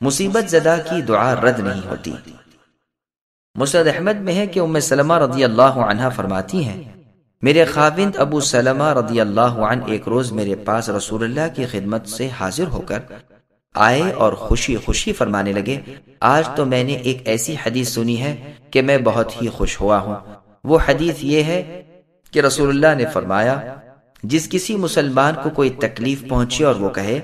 مصیبت زدہ کی دعا رد نہیں ہوتی۔ مسند احمد میں ہے کہ ام سلمہ رضی اللہ عنہ فرماتی ہیں میرے خاوند ابو سلمہ رضی اللہ عنہ ایک روز میرے پاس رسول اللہ کی خدمت سے حاضر ہو کر آئے اور خوشی خوشی فرمانے لگے آج تو میں نے ایک ایسی حدیث سنی ہے کہ میں بہت ہی خوش ہوا ہوں۔ وہ حدیث یہ ہے کہ رسول اللہ نے فرمایا جس کسی مسلمان کو کوئی تکلیف پہنچے اور وہ کہے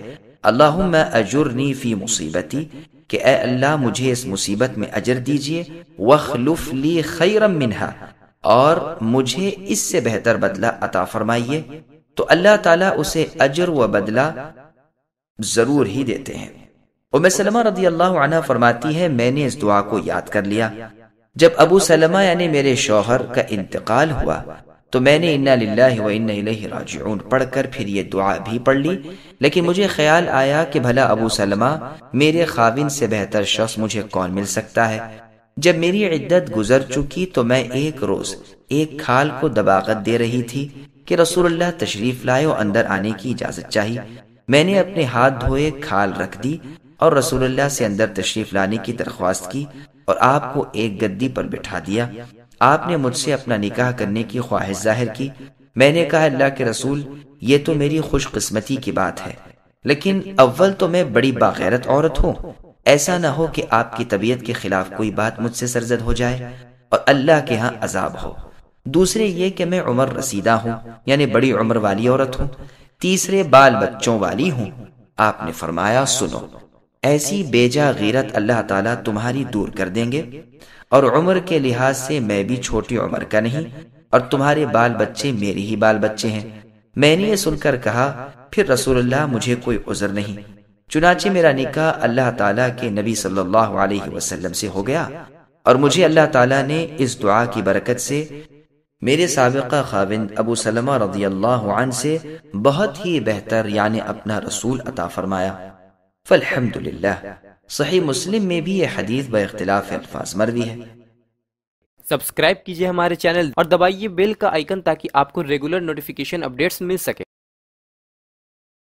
اللہم اجرنی فی مصیبتی کہ اے اللہ مجھے اس مصیبت میں اجر دیجئے واخلف لی خیرا منہا اور مجھے اس سے بہتر بدلہ عطا فرمائیے، تو اللہ تعالیٰ اسے اجر و بدلہ ضرور ہی دیتے ہیں۔ ام سلمہ رضی اللہ عنہ فرماتی ہے میں نے اس دعا کو یاد کر لیا۔ جب ابو سلمہ یعنی میرے شوہر کا انتقال ہوا تو میں نے انا للہ و انا الیہ راجعون پڑھ کر پھر یہ دعا بھی پڑھ لی، لیکن مجھے خیال آیا کہ بھلا ابو سلمہ میرے خاوند سے بہتر شخص مجھے کون مل سکتا ہے۔ جب میری عدت گزر چکی تو میں ایک روز ایک کھال کو دباغت دے رہی تھی کہ رسول اللہ تشریف لائے اور اندر آنے کی اجازت چاہی۔ میں نے اپنے ہاتھ دھوئے کھال رکھ دی اور رسول اللہ سے اندر تشریف لانے کی درخواست کی اور آپ کو ایک گدی پر بٹھا دیا۔ آپ نے مجھ سے اپنا نکاح کرنے کی خواہش ظاہر کی۔ میں نے کہا اللہ کے رسول یہ تو میری خوش قسمتی کی بات ہے، لیکن اول تو میں بڑی باغیرت عورت ہوں، ایسا نہ ہو کہ آپ کی طبیعت کے خلاف کوئی بات مجھ سے سرزد ہو جائے اور اللہ کے ہاں عذاب ہو۔ دوسرے یہ کہ میں عمر رسیدہ ہوں یعنی بڑی عمر والی عورت ہوں۔ تیسرے بال بچوں والی ہوں۔ آپ نے فرمایا سنو ایسی بیجا غیرت اللہ تعالیٰ تمہاری دور کر دیں گے، اور عمر کے لحاظ سے میں بھی چھوٹی عمر کا نہیں اور تمہارے بال بچے میرے ہی بال بچے ہیں۔ میں نے یہ سن کر کہا پھر رسول اللہ مجھے کوئی عذر نہیں۔ چنانچہ میرا نکاح اللہ تعالیٰ کے نبی صلی اللہ علیہ وسلم سے ہو گیا، اور مجھے اللہ تعالیٰ نے اس دعا کی برکت سے میرے سابقہ خاوند ابو سلمہ رضی اللہ عنہ سے بہت ہی بہتر یعنی اپنا رسول عطا فرمایا۔ فالحمدللہ۔ صحیح مسلم میں بھی یہ حدیث با اختلاف الفاظ مروی ہے۔ سبسکرائب کیجئے ہمارے چینل اور دبائیے بیل کا آئیکن تاکہ آپ کو ریگولر نوٹیفیکیشن اپڈیٹس مل سکے۔